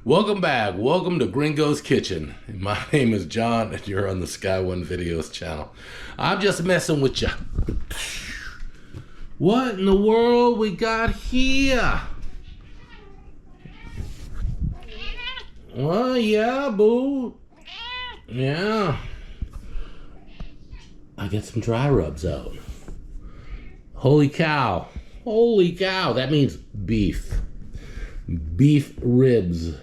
Welcome back. Welcome to Gringo's Kitchen. My name is John and you're on the Sky One Videos channel. I'm just messing with you. What in the world we got here? Oh yeah, boo. Yeah. I got some dry rubs out. Holy cow. Holy cow. That means beef. Beef ribs.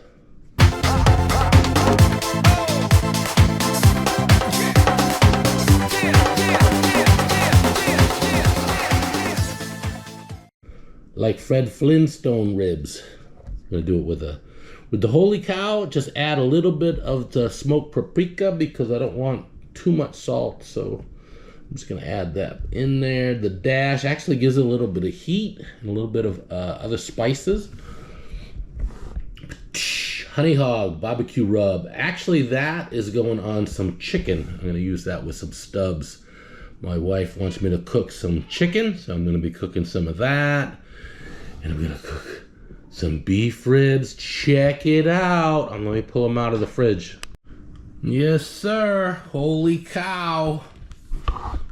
Like Fred Flintstone ribs. I'm gonna do it with the holy cow. Just add a little bit of the smoked paprika because I don't want too much salt. So I'm just gonna add that in there. The dash actually gives it a little bit of heat and a little bit of other spices. Honey hog barbecue rub. Actually, that is going on some chicken. I'm gonna use that with some stubs. My wife wants me to cook some chicken, so I'm gonna be cooking some of that. And I'm gonna cook some beef ribs. Check it out. Let me pull them out of the fridge. Yes, sir. Holy cow.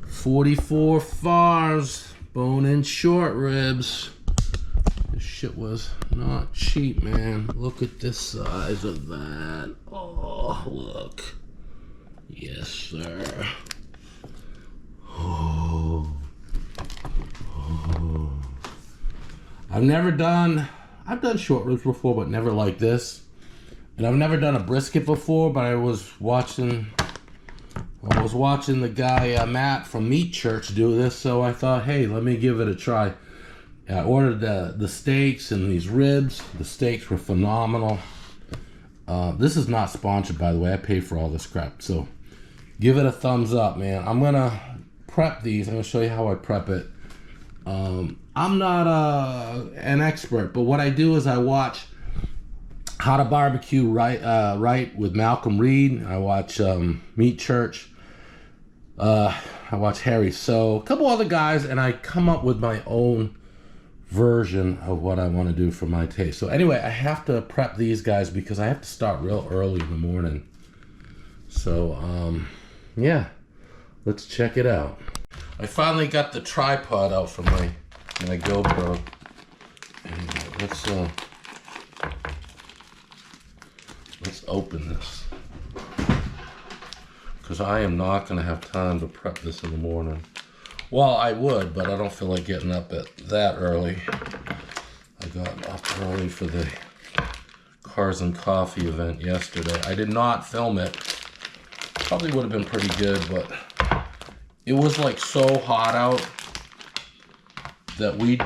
44 Farms bone-in short ribs. This shit was not cheap, man. Look at the size of that. Oh, look. Yes, sir. Oh. Oh. I've done short ribs before, but never like this. And I've never done a brisket before, but I was watching the guy, Matt from Meat Church do this, so I thought, hey, let me give it a try. I ordered the steaks and these ribs. The steaks were phenomenal. This is not sponsored, by the way. I paid for all this crap, so give it a thumbs up, man. I'm gonna prep these. I'm gonna show you how I prep it. I'm not an expert, but what I do is I watch How to Barbecue Right with Malcolm Reed. I watch Meat Church. I watch Harry So, a couple other guys, and I come up with my own version of what I want to do for my taste. So anyway, I have to prep these guys because I have to start real early in the morning. So yeah, let's check it out. I finally got the tripod out for my GoPro. And let's open this, because I am not going to have time to prep this in the morning. Well, I would, but I don't feel like getting up at that early. I got up early for the Cars and Coffee event yesterday. I did not film it. Probably would have been pretty good, but it was like so hot out that we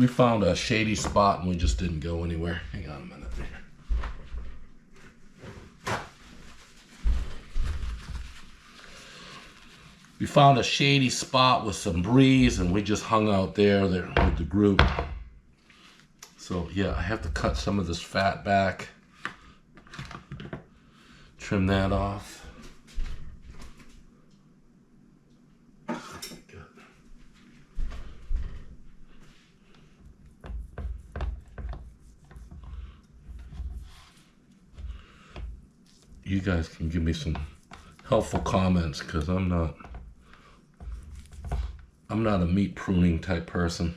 found a shady spot and we just didn't go anywhere. Hang on a minute here. We found a shady spot with some breeze and we just hung out there with the group. So yeah, I have to cut some of this fat back, trim that off. You guys can give me some helpful comments, because I'm not a meat pruning type person.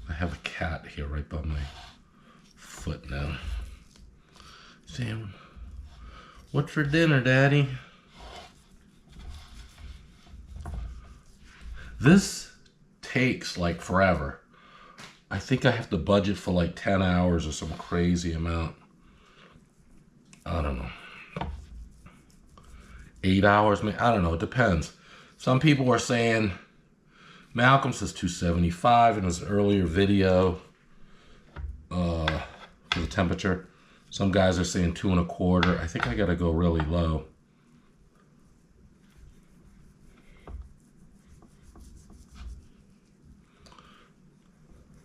I have a cat here right by my foot now. Sam, what's for dinner, Daddy? This takes like forever. I think I have to budget for like 10 hours or some crazy amount. I don't know. 8 hours, maybe? I don't know, it depends. Some people are saying, Malcolm says 275 in his earlier video for the temperature. Some guys are saying 2 1/4. I think I gotta go really low.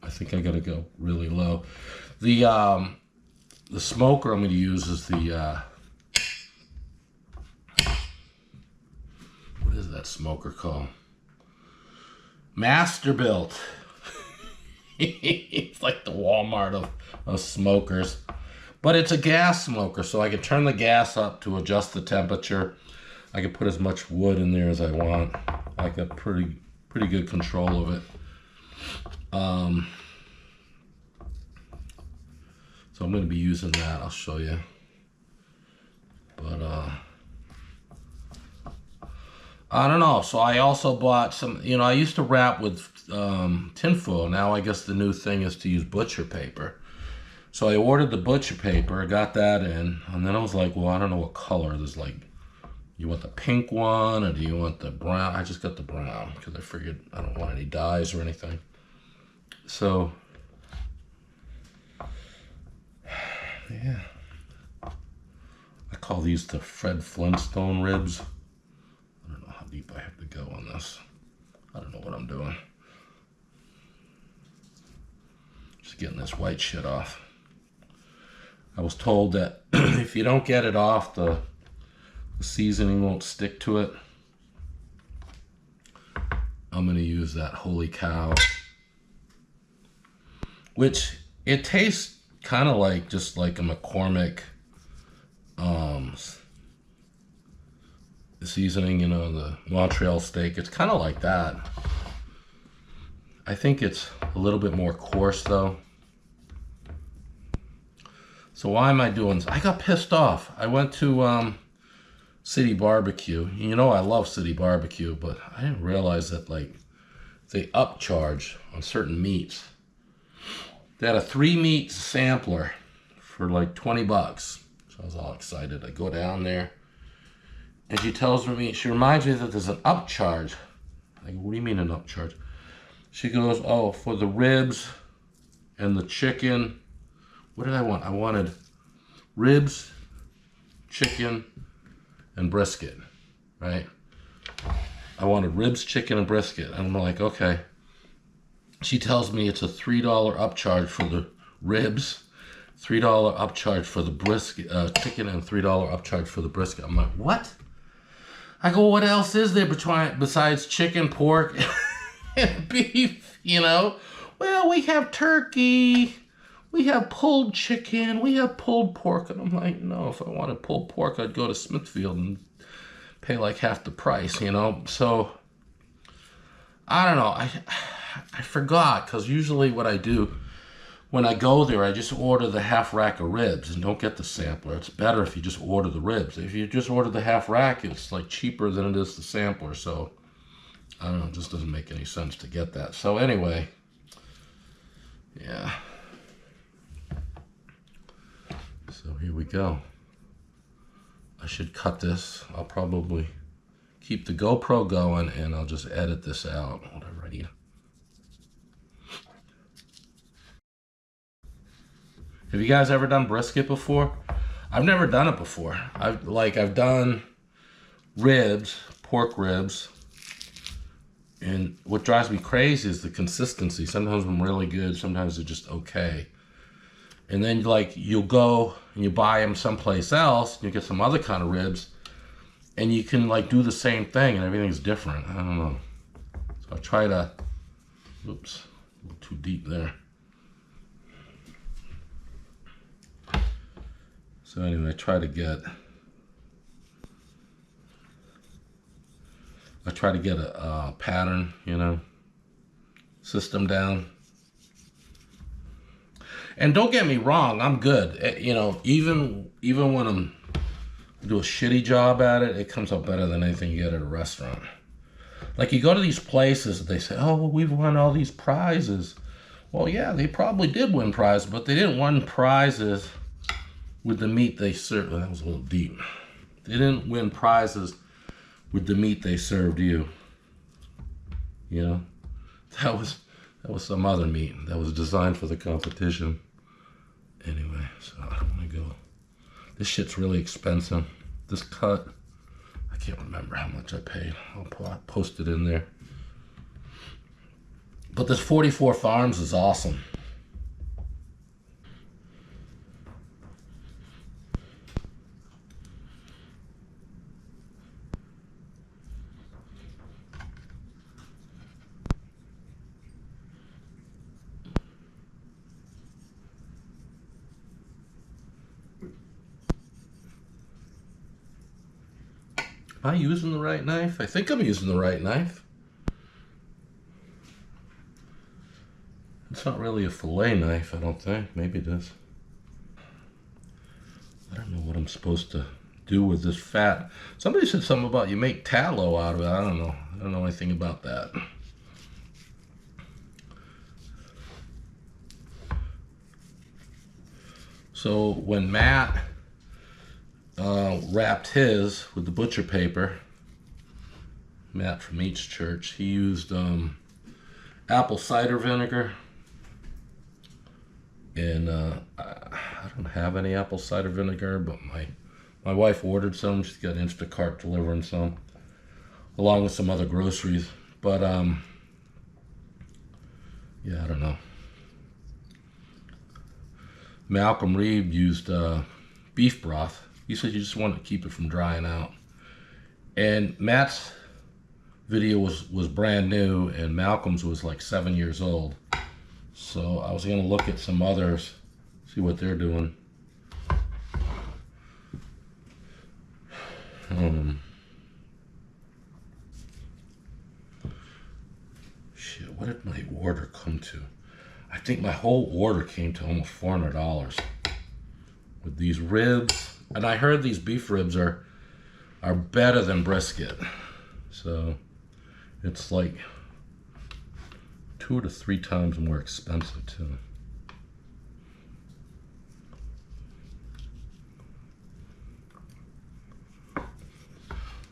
I think I gotta go really low. The smoker I'm gonna use is the that smoker called? Masterbuilt. It's like the Walmart of smokers. But it's a gas smoker, so I can turn the gas up to adjust the temperature. I can put as much wood in there as I want. I got pretty good control of it. So I'm going to be using that. I'll show you. But I don't know. So I also bought some, I used to wrap with tinfoil. Now I guess the new thing is to use butcher paper. So I ordered the butcher paper, got that in, and then I was like, well, I don't know what color. There's like, you want the pink one or do you want the brown? I just got the brown because I figured I don't want any dyes or anything. So, yeah. I call these the Fred Flintstone ribs. I don't know how deep I have to go on this. I don't know what I'm doing. Just getting this white shit off. I was told that if you don't get it off, the seasoning won't stick to it. I'm gonna use that Holy Cow, which it tastes kind of like just like a McCormick seasoning, the Montreal steak. It's kind of like that. I think it's a little bit more coarse though. So why am I doing this? I got pissed off. I went to City Barbecue. I love City Barbecue, but I didn't realize that they upcharge on certain meats. They had a 3-meat sampler for like $20. So I was all excited. I go down there and she reminds me that there's an upcharge. I go, what do you mean an upcharge? She goes, oh, for the ribs and the chicken. What did I want? I wanted ribs, chicken, and brisket, right? I wanted ribs, chicken, and brisket. And I'm like, okay. She tells me it's a $3 upcharge for the ribs, $3 upcharge for the brisket, chicken, and $3 upcharge for the brisket. I'm like, what? I go, what else is there besides chicken, pork, and beef, Well, we have turkey. We have pulled chicken, we have pulled pork. And I'm like, no, if I wanted pulled pork, I'd go to Smithfield and pay like half the price, So, I don't know. I forgot, because usually what I do, when I go there, I just order the half rack of ribs and don't get the sampler. It's better if you just order the ribs. If you just order the half rack, it's like cheaper than it is the sampler. So, I don't know, it just doesn't make any sense to get that. So anyway, yeah. So here we go. I should cut this. I'll probably keep the GoPro going and I'll just edit this out. Whatever I need. Have you guys ever done brisket before? I've never done it before. I've done ribs, pork ribs, and what drives me crazy is the consistency. Sometimes I'm really good, sometimes they're just okay. And then you'll go and you buy them someplace else, and you get some other kind of ribs, and you can do the same thing and everything's different. I don't know. So I try to, oops, a little too deep there. So anyway, I try to get a pattern, system down. And don't get me wrong, I'm good. Even when I do a shitty job at it, it comes out better than anything you get at a restaurant. Like you go to these places, they say, oh, well, we've won all these prizes. Well, yeah, they probably did win prizes, but they didn't win prizes with the meat they served. Well, that was a little deep. They didn't win prizes with the meat they served you. That was some other meat that was designed for the competition. Anyway, so I don't want to go. This shit's really expensive. This cut, I can't remember how much I paid. I'll post it in there. But this 44 Farms is awesome. Am I using the right knife? I think I'm using the right knife. It's not really a fillet knife, I don't think. Maybe it is. I don't know what I'm supposed to do with this fat. Somebody said something about you make tallow out of it. I don't know. I don't know anything about that. So when Matt wrapped his with the butcher paper, Matt from each church, he used apple cider vinegar. And I don't have any apple cider vinegar, but my wife ordered some. She's got Instacart delivering some, along with some other groceries. But yeah, I don't know. Malcolm Reed used beef broth. He said you just want to keep it from drying out. And Matt's video was brand new, and Malcolm's was like 7 years old. So I was going to look at some others, see what they're doing. Shit, what did my order come to? I think my whole order came to almost $400 with these ribs. And I heard these beef ribs are better than brisket. So it's like 2 to 3 times more expensive too.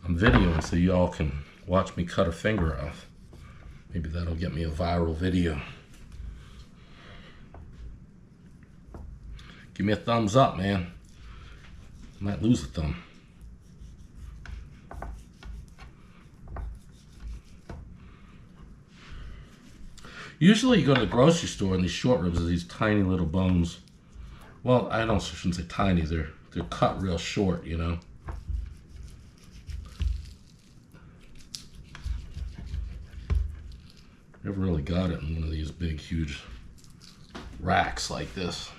I'm videoing so y'all can watch me cut a finger off. Maybe that'll get me a viral video. Give me a thumbs up, man. I might lose a thumb. Usually you go to the grocery store and these short ribs are these tiny little bones. Well, I shouldn't say tiny, they're cut real short, you know. Never really got it in one of these big, huge racks like this.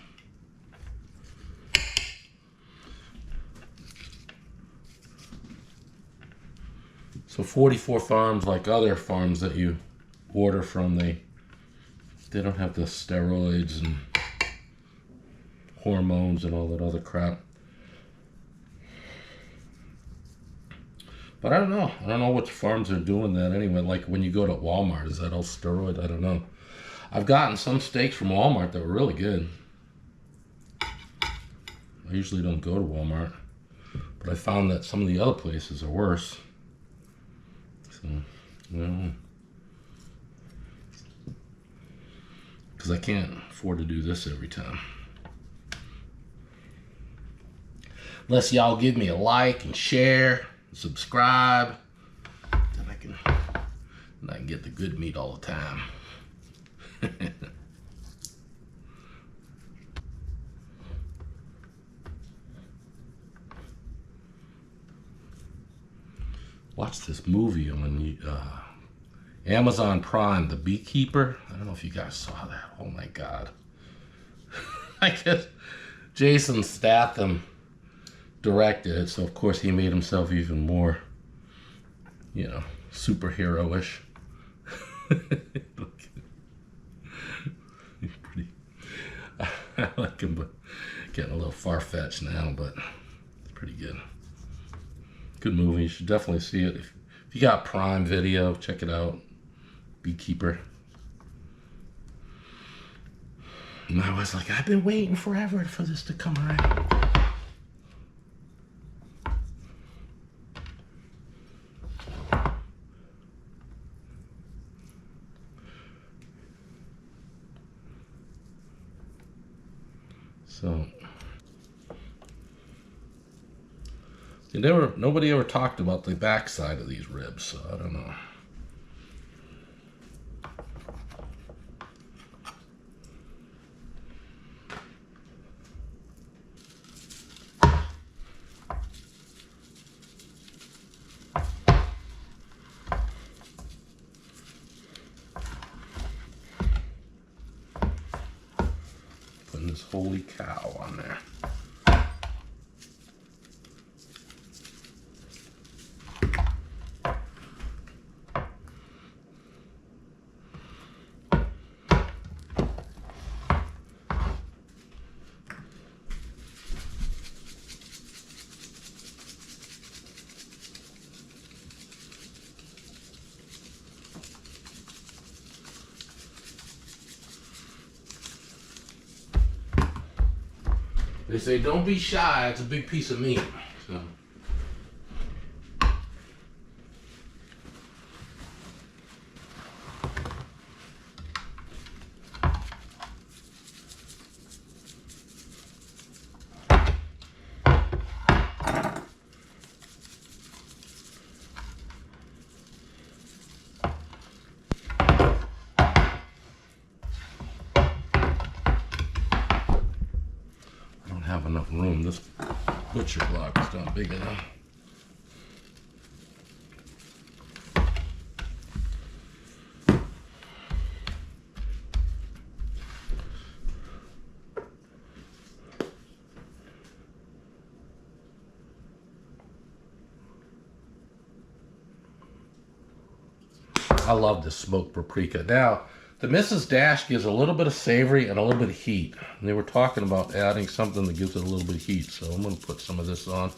So 44 Farms, like other farms that you order from, they don't have the steroids and hormones and all that other crap. But I don't know. I don't know which farms are doing that anyway. Like when you go to Walmart, is that all steroid? I don't know. I've gotten some steaks from Walmart that were really good. I usually don't go to Walmart, but I found that some of the other places are worse. So, you know, because I can't afford to do this every time. Unless y'all give me a like and share, subscribe, then I can get the good meat all the time. Watch this movie on Amazon Prime, The Beekeeper. I don't know if you guys saw that. Oh my God. I guess Jason Statham directed it, so of course he made himself even more, you know, superhero-ish. He's pretty, I like him, but getting a little far-fetched now, but it's pretty good. Good movie. You should definitely see it. If you got Prime Video, check it out. Beekeeper. And I was like, I've been waiting forever for this to come around. So nobody ever talked about the backside of these ribs, so I don't know. Putting this holy cow on there. They say don't be shy, it's a big piece of meat. So. Have enough room. This butcher block is not big enough. I love this smoked paprika. Now, the Mrs. Dash gives a little bit of savory and a little bit of heat. And they were talking about adding something that gives it a little bit of heat. So I'm going to put some of this on.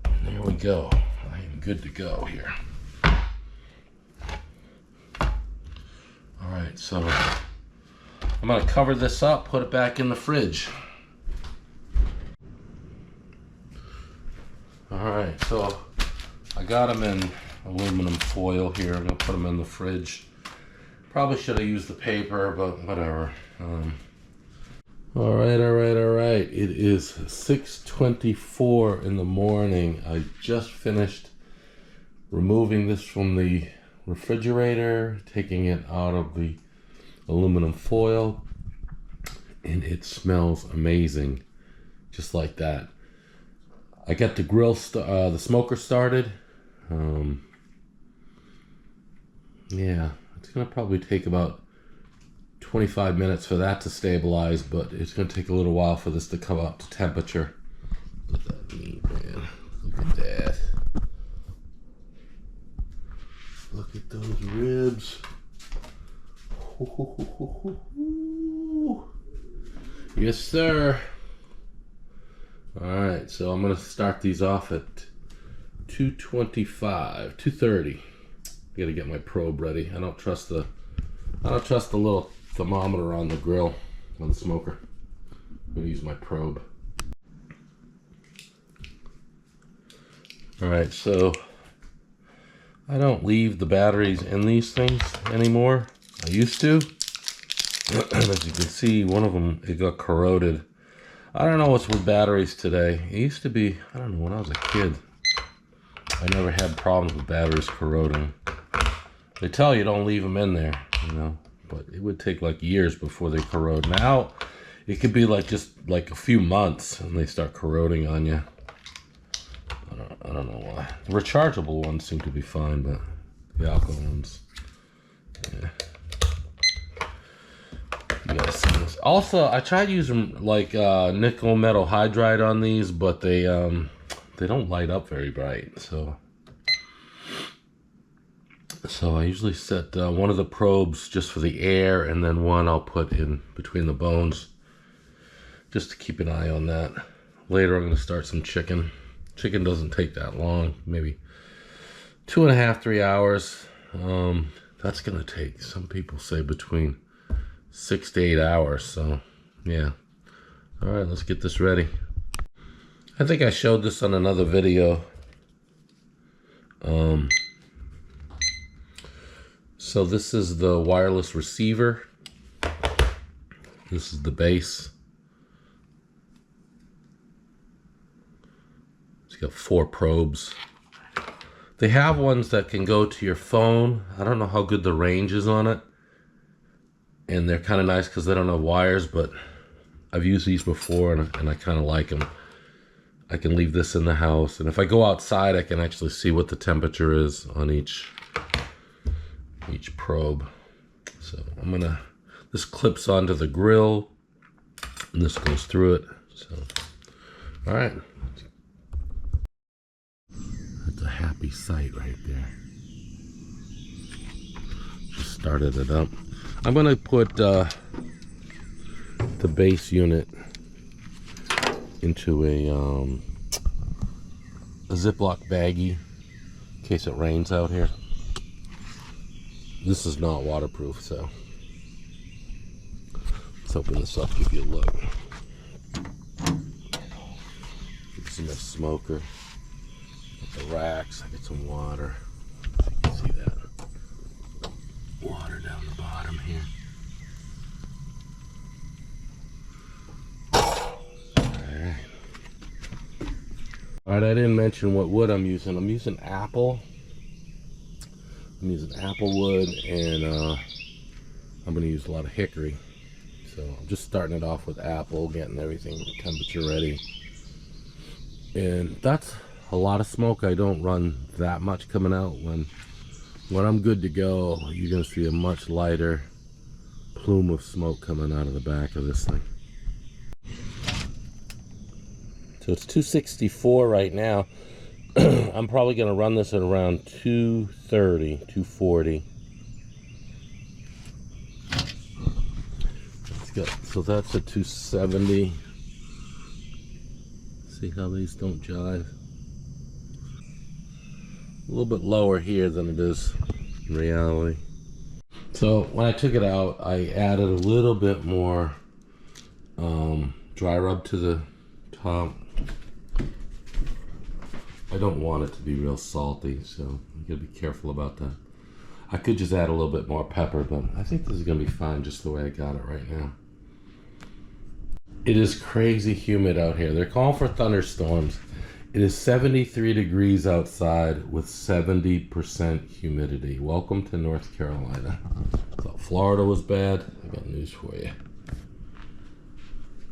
And there we go. I am good to go here. All right, so I'm going to cover this up, put it back in the fridge. Alright, so I got them in aluminum foil here. I'm going to put them in the fridge. Probably should have used the paper, but whatever. Alright. It is 6:24 in the morning. I just finished removing this from the refrigerator, taking it out of the aluminum foil, and it smells amazing, just like that. I got the grill, the smoker started. Yeah, it's gonna probably take about 25 minutes for that to stabilize, but it's gonna take a little while for this to come up to temperature. Look at that meat, man. Look at that. Look at those ribs. Yes, sir. Alright, so I'm going to start these off at 2:30. Got to get my probe ready. I don't trust the little thermometer on the grill, on the smoker. I'm going to use my probe. Alright, so I don't leave the batteries in these things anymore. I used to. As you can see, one of them, it got corroded. I don't know what's with batteries today. It used to be, I don't know, when I was a kid, I never had problems with batteries corroding. They tell you don't leave them in there, you know, but it would take like years before they corrode. Now, it could be like just like a few months and they start corroding on you. I don't know why. The rechargeable ones seem to be fine, but the alcohol ones, yeah. You gotta see this. Also, I tried using like nickel metal hydride on these, but they don't light up very bright. So I usually set one of the probes just for the air, and then one I'll put in between the bones, just to keep an eye on that. Later, I'm gonna start some chicken. Chicken doesn't take that long, maybe 2.5, 3 hours. That's gonna take, some people say, between 6 to 8 hours, so yeah. All right, let's get this ready. I think I showed this on another video. So this is the wireless receiver. This is the base. It's got 4 probes. They have ones that can go to your phone. I don't know how good the range is on it. And they're kind of nice because they don't have wires, but I've used these before and I kind of like them. I can leave this in the house, and if I go outside, I can actually see what the temperature is on each probe. So I'm gonna, this clips onto the grill, and this goes through it. So, all right. That's a happy sight right there. Just started it up. I'm gonna put the base unit into a Ziploc baggie case it rains out here. This is not waterproof, so let's open this up, give you a look. This is my smoker. Got the racks, I get some water. You can see that. Water down the bottom here. Alright, I didn't mention what wood I'm using. I'm using apple. I'm using apple wood, and I'm going to use a lot of hickory. So I'm just starting it off with apple, getting everything temperature ready. And that's a lot of smoke. I don't run that much coming out. When I'm good to go, you're going to see a much lighter plume of smoke coming out of the back of this thing. So it's 264 right now. I'm probably going to run this at around 230, 240. So that's a 270. See how these don't jive? A little bit lower here than it is in reality. So when I took it out, I added a little bit more dry rub to the top. I don't want it to be real salty, so I'm gonna be careful about that. I could just add a little bit more pepper, but I think this is gonna be fine just the way I got it right now. It is crazy humid out here. They're calling for thunderstorms. It is 73 degrees outside with 70% humidity. Welcome to North Carolina. Thought Florida was bad. I got news for you.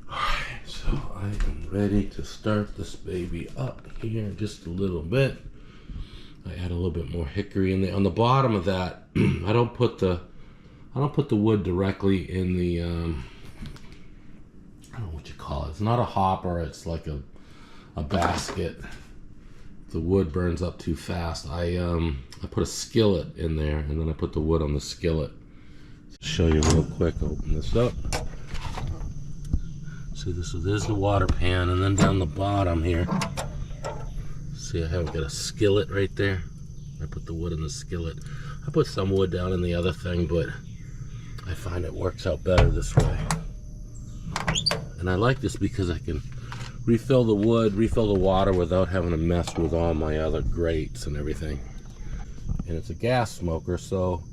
Alright, so I am ready to start this baby up here in just a little bit. I add a little bit more hickory in there. On the bottom of that, I don't put the wood directly in the I don't know what you call it. It's not a hopper, it's like a basket. The wood burns up too fast. I put a skillet in there, and then I put the wood on the skillet. Show you real quick. Open this up. See, there's the water pan, and then down the bottom here, see, I have got a skillet right there. I put the wood in the skillet. I put some wood down in the other thing, but I find it works out better this way. And I like this because I can refill the wood, refill the water without having to mess with all my other grates and everything. And it's a gas smoker, so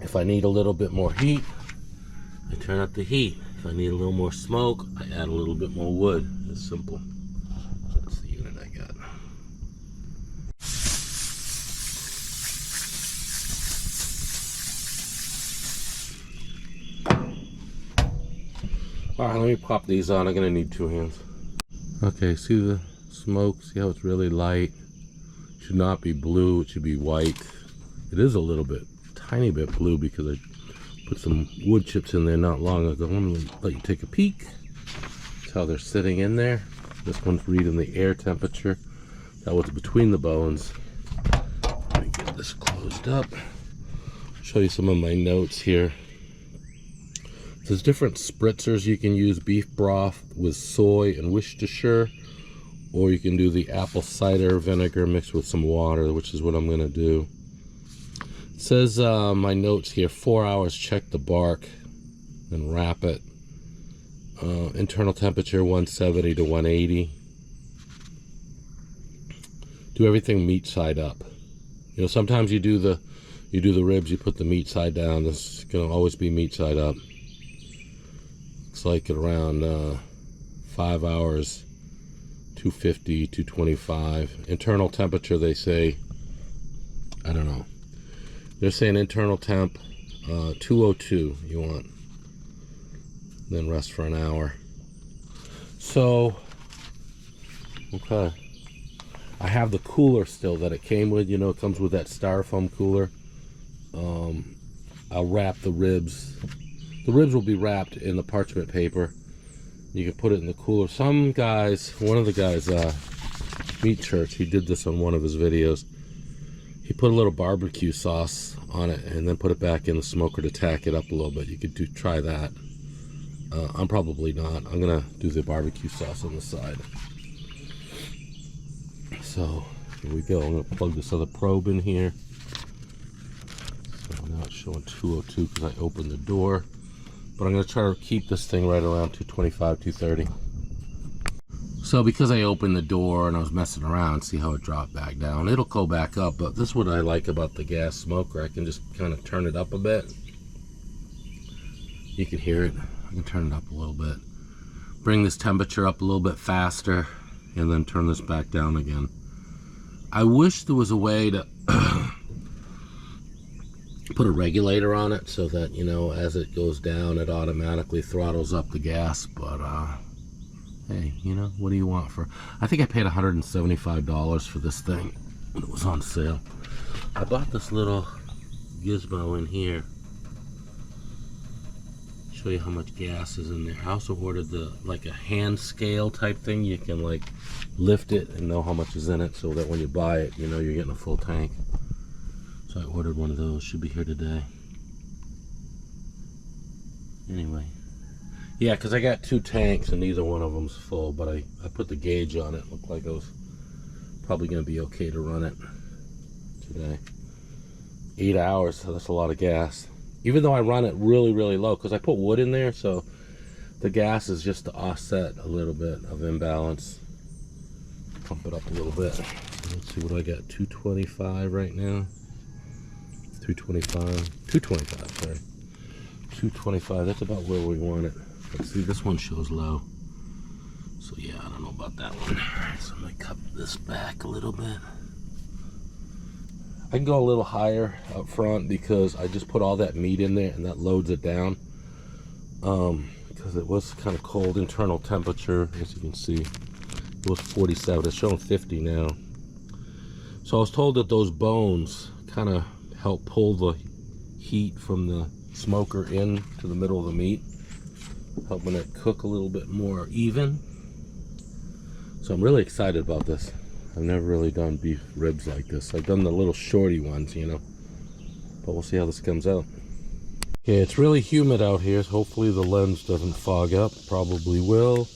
if I need a little bit more heat, I turn up the heat. If I need a little more smoke, I add a little bit more wood. It's simple. That's the unit I got. Alright, let me pop these on. I'm going to need 2 hands. Okay, see the smoke? See how it's really light? It should not be blue, it should be white. It is a little bit, tiny bit blue because I put some wood chips in there not long ago. Let me let you take a peek. That's how they're sitting in there. This one's reading the air temperature. That was between the bones. Let me get this closed up. Show you some of my notes here. There's different spritzers you can use. Beef broth with soy and Worcestershire, or you can do the apple cider vinegar mixed with some water, which is what I'm going to do. It says my notes here, 4 hours, check the bark, then wrap it. Internal temperature 170 to 180. Do everything meat side up. You know, sometimes you do the ribs, you put the meat side down. This is going to always be meat side up. Looks like at around 5 hours, 250, 225. Internal temperature, they say, I don't know. They're saying internal temp 202 you want. Then rest for an hour. So, okay. I have the cooler still that it came with. You know, it comes with that styrofoam cooler. I'll wrap the ribs. The ribs will be wrapped in the parchment paper. You can put it in the cooler. Some guys, one of the guys, Meat Church, he did this on one of his videos. He put a little barbecue sauce on it and then put it back in the smoker to tack it up a little bit. You could try that. I'm probably not. I'm gonna do the barbecue sauce on the side. So Here we go. I'm going to plug this other probe in here. So now it's showing 202 because I opened the door. But I'm going to try to keep this thing right around 225, 230. So because I opened the door and I was messing around, see how it dropped back down. It'll go back up, but this is what I like about the gas smoker. I can just kind of turn it up a bit. You can hear it. I can turn it up a little bit. Bring this temperature up a little bit faster, and then turn this back down again. I wish there was a way to put a regulator on it so that, you know, as it goes down, it automatically throttles up the gas, but hey, you know, what do you want for... I think I paid $175 for this thing when it was on sale. I bought this little gizmo in here. Show you how much gas is in there. I also ordered like a hand scale type thing. You can like lift it and know how much is in it so that when you buy it, you know you're getting a full tank. So I ordered one of those. Should be here today. Anyway. Yeah, because I got 2 tanks and neither one of them's full, but I put the gauge on it. Looked like I was probably going to be okay to run it today. 8 hours, so that's a lot of gas. Even though I run it really, really low, because I put wood in there, so the gas is just to offset a little bit of imbalance. Pump it up a little bit. Let's see what I got. 225 right now. 225. 225, sorry. 225, that's about where we want it. Let's see, this one shows low. So yeah, I don't know about that one. So I'm gonna cut this back a little bit. I can go a little higher up front because I just put all that meat in there and that loads it down. Because it was kind of cold internal temperature, as you can see. It was 47, it's showing 50 now. So I was told that those bones kind of help pull the heat from the smoker in to the middle of the meat, helping it cook a little bit more even. So I'm really excited about this. I've never really done beef ribs like this. I've done the little shorty ones, you know, but we'll see how this comes out. Okay, it's really humid out here. So hopefully the lens doesn't fog up. Probably will.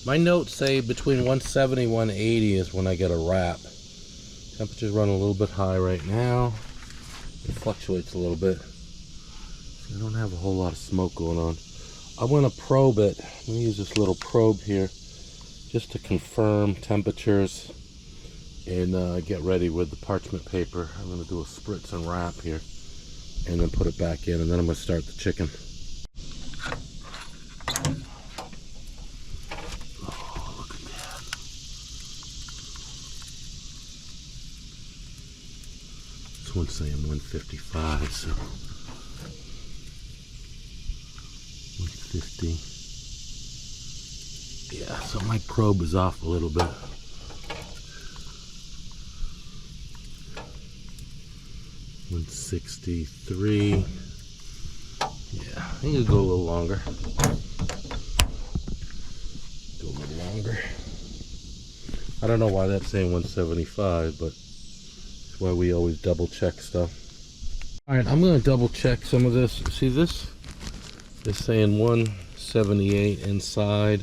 My notes say between 170 and 180 is when I get a wrap. Temperature's running a little bit high right now. It fluctuates a little bit. So I don't have a whole lot of smoke going on. I'm going to probe it. I'm going to use this little probe here just to confirm temperatures and get ready with the parchment paper. I'm going to do a spritz and wrap here and then put it back in, and then I'm going to start the chicken. Oh, look at that. This one's saying 155, so 150. Yeah, so my probe is off a little bit. $163. Yeah, I think it'll go a little longer. Go a little longer. I don't know why that's saying 175, but it's why we always double check stuff. Alright, I'm going to double check some of this. See, this is saying 178 inside.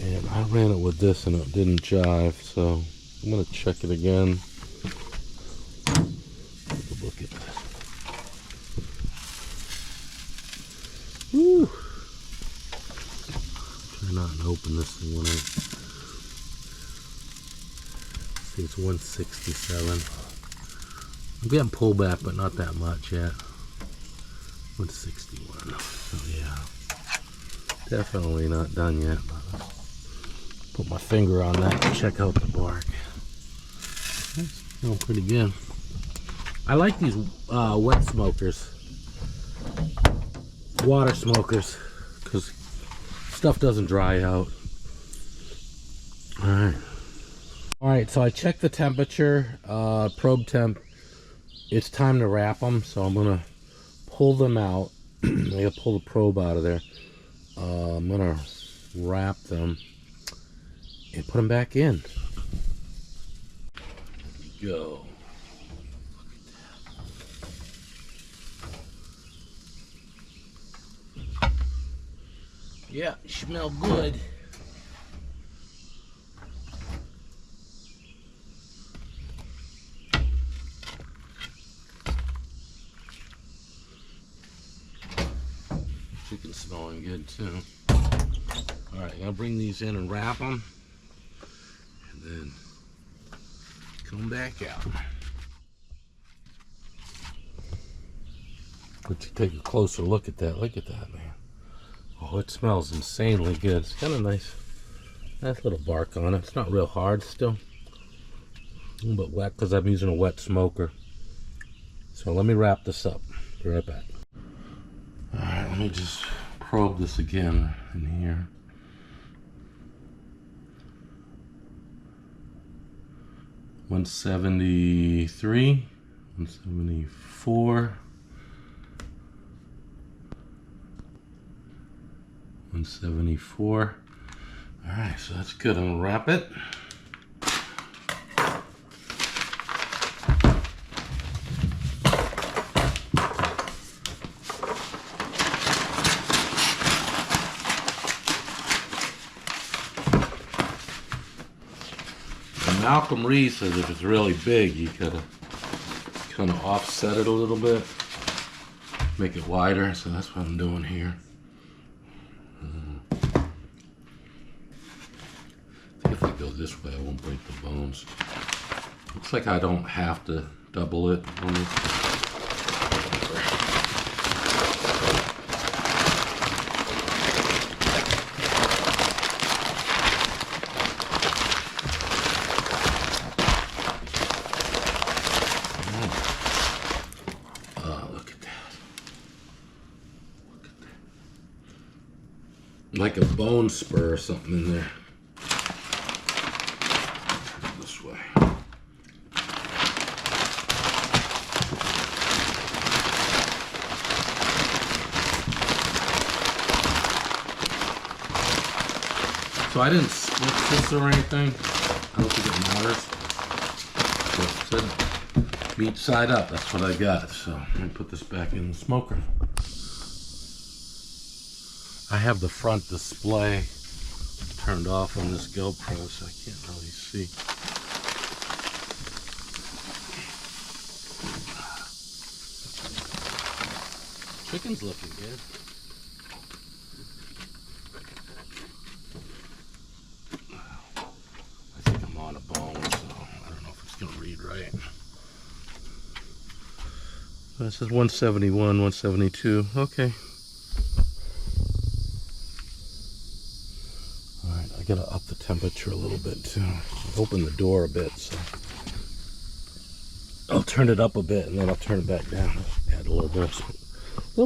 And I ran it with this and it didn't jive, so I'm going to check it again. Take a look at that. Woo! Try not to open this thing when see, it's 167. I'm getting pullback, but not that much yet. 161. So yeah, definitely not done yet. But put my finger on that and check out the bark. That's feeling pretty good. I like these wet smokers, water smokers, because stuff doesn't dry out. Alright, so I checked the temperature, probe temp. It's time to wrap them, so I'm going to pull them out. I'm going to pull the probe out of there. I'm going to wrap them and put them back in. Go. Yeah, smell good. Chicken's smelling good too. Alright, I'm gonna bring these in and wrap them. And then come back out. Let you take a closer look at that. Look at that, man. Oh, it smells insanely good. It's got a nice little bark on it. It's not real hard still. A little bit wet because I'm using a wet smoker. So let me wrap this up. Be right back. Alright, let me just probe this again in here. $173, $174, $174. All right, so that's good. I'm gonna wrap it. Malcolm Reed says if it's really big, you gotta kind of offset it a little bit, make it wider. So that's what I'm doing here. I think if I go this way, I won't break the bones. Looks like I don't have to double it on this. Like a bone spur or something in there. This way. So I didn't split this or anything. I don't think it matters. So it said meat side up. That's what I got. So I'm gonna put this back in the smoker. I have the front display turned off on this GoPro, so I can't really see. Chicken's looking good. I think I'm on a bone, so I don't know if it's going to read right. This is 171, 172. Okay. I gotta up the temperature a little bit too. Open the door a bit, so I'll turn it up a bit and then I'll turn it back down. Add a little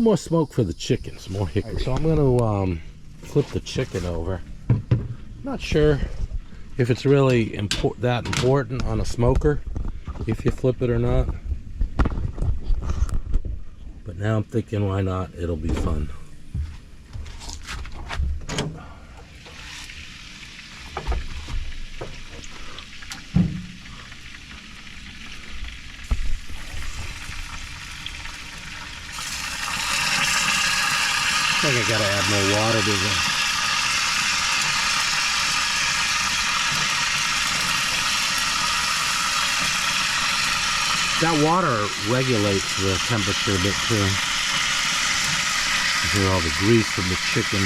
more smoke for the chicken, some more hickory. Right, so I'm gonna flip the chicken over. Not sure if it's really that important on a smoker, if you flip it or not. But now I'm thinking, why not? It'll be fun. I think I gotta add more water to this. That water regulates the temperature a bit too. You hear all the grease from the chicken.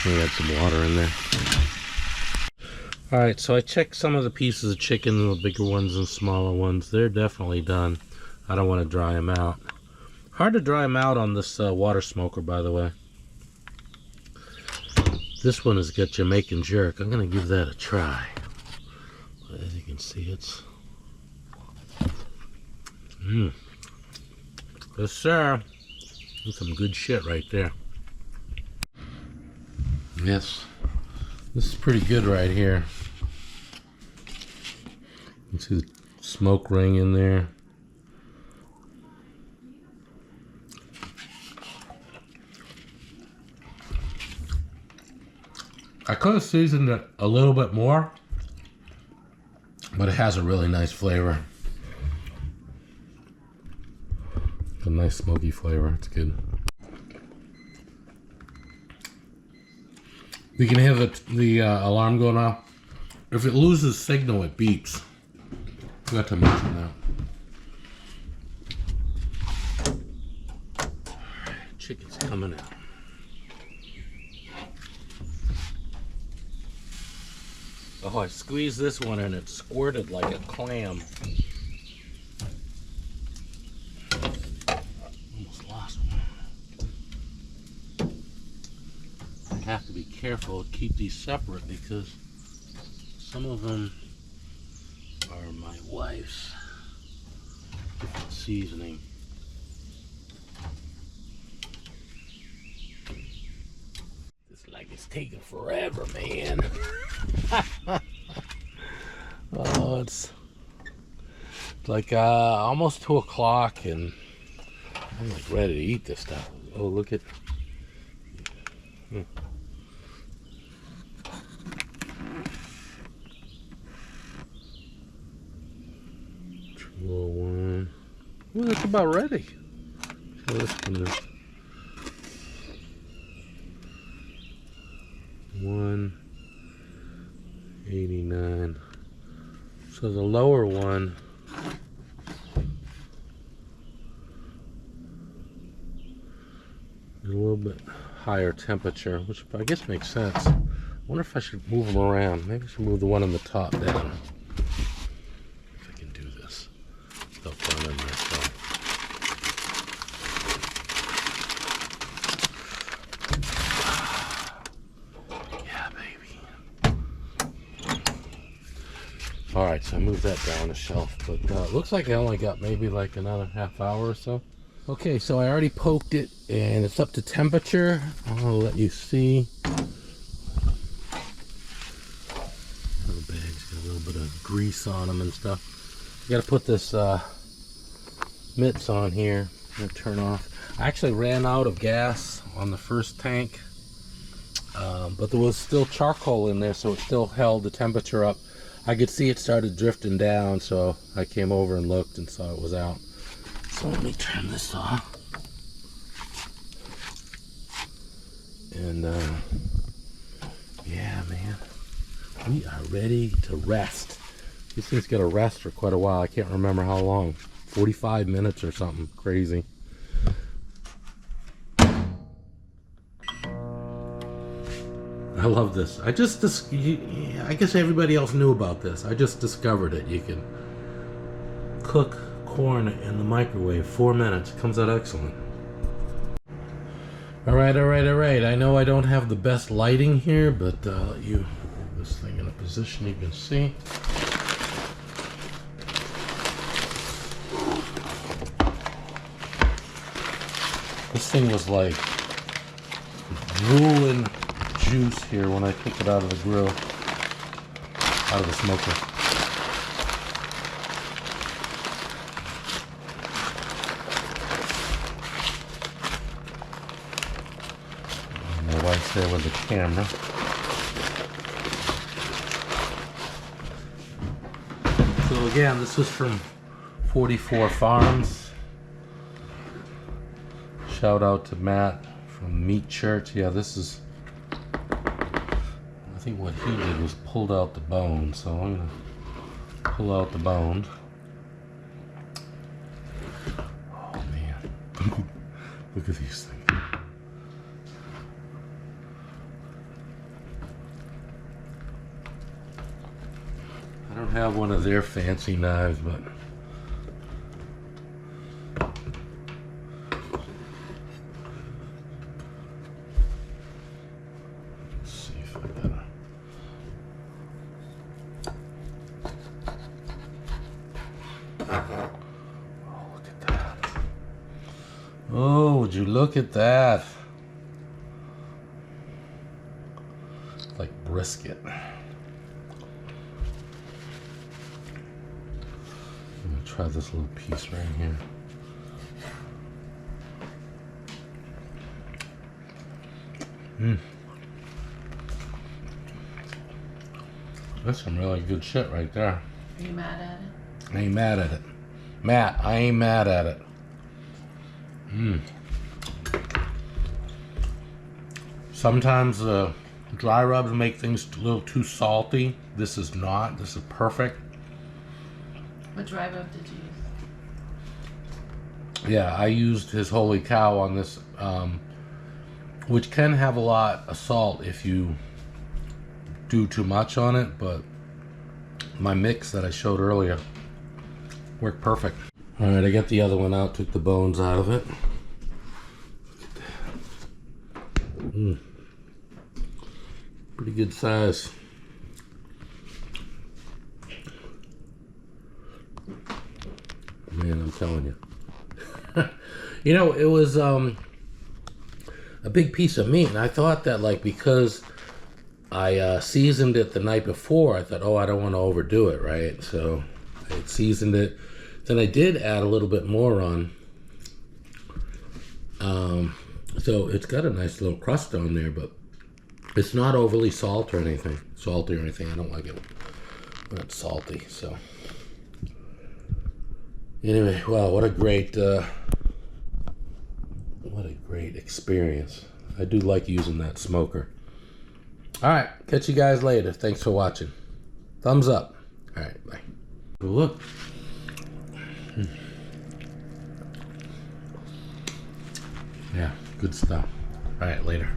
Let me add some water in there. Alright, so I checked some of the pieces of chicken, the bigger ones and smaller ones. They're definitely done. I don't want to dry them out. Hard to dry them out on this water smoker, by the way. This one has got Jamaican jerk. I'm going to give that a try. As you can see, it's... Yes, sir. That's some good shit right there. Yes, this is pretty good right here. You can see the smoke ring in there. I could have seasoned it a little bit more, but it has a really nice flavor. A nice smoky flavor. It's good. You can hear the alarm going off. If it loses signal, it beeps. Forgot to mention that. Chicken's coming out. Oh, I squeezed this one and it squirted like a clam. Almost lost one. I have to be careful to keep these separate because some of them are my wife's different seasoning. It's like it's taking forever, man. Oh, it's like almost 2 o'clock and I'm like ready to eat this stuff. Oh, look at 201. Well, that's about ready. So this one is 189. So the lower one is a little bit higher temperature, which I guess makes sense. I wonder if I should move them around. Maybe I should move the one on the top down. If I can do this without burning myself. Alright, so I moved that down the shelf, but looks like I only got maybe like another half hour or so. Okay, so I already poked it and it's up to temperature. I'll let you see. The bag's got a little bit of grease on them and stuff. You gotta put this mitts on here. I'm gonna turn off. I actually ran out of gas on the first tank, but there was still charcoal in there, so it still held the temperature up. I could see it started drifting down, so I came over and looked and saw it was out. So let me turn this off. And yeah, man, we are ready to rest. These things gotta rest for quite a while. I can't remember how long. 45 minutes or something crazy. I love this. I guess everybody else knew about this. I just discovered it. You can cook corn in the microwave 4 minutes. It comes out excellent. Alright. I know I don't have the best lighting here, but I'll let you put this thing in a position you can see. This thing was like drooling juice here when I took it out of the grill, out of the smoker. My wife's there with the camera. So again, this was from 44 Farms. Shout out to Matt from Meat Church. Yeah, this is, I think what he did was pulled out the bone, so I'm gonna pull out the bone. Oh man, look at these things. I don't have one of their fancy knives, but oh, would you look at that? Like brisket. I'm gonna try this little piece right here. That's some really good shit right there. Are you mad at it? I ain't mad at it. Matt, I ain't mad at it. Sometimes Dry rubs make things a little too salty. This is not. This is perfect. What dry rub did you use? Yeah, I used his Holy Cow on this, which can have a lot of salt if you do too much on it, but my mix that I showed earlier worked perfect. All right, I got the other one out, took the bones out of it. Pretty good size. Man, I'm telling you. You know, it was a big piece of meat, and I thought that, like, because I seasoned it the night before, I thought, oh, I don't want to overdo it, right? So I had seasoned it. Then I did add a little bit more on. So it's got a nice little crust on there, but it's not overly salty or anything. I don't like it when it's salty. So anyway, wow, what a great experience. I do like using that smoker. All right, catch you guys later. Thanks for watching. Thumbs up. All right, bye. Look. Yeah, good stuff. All right, later.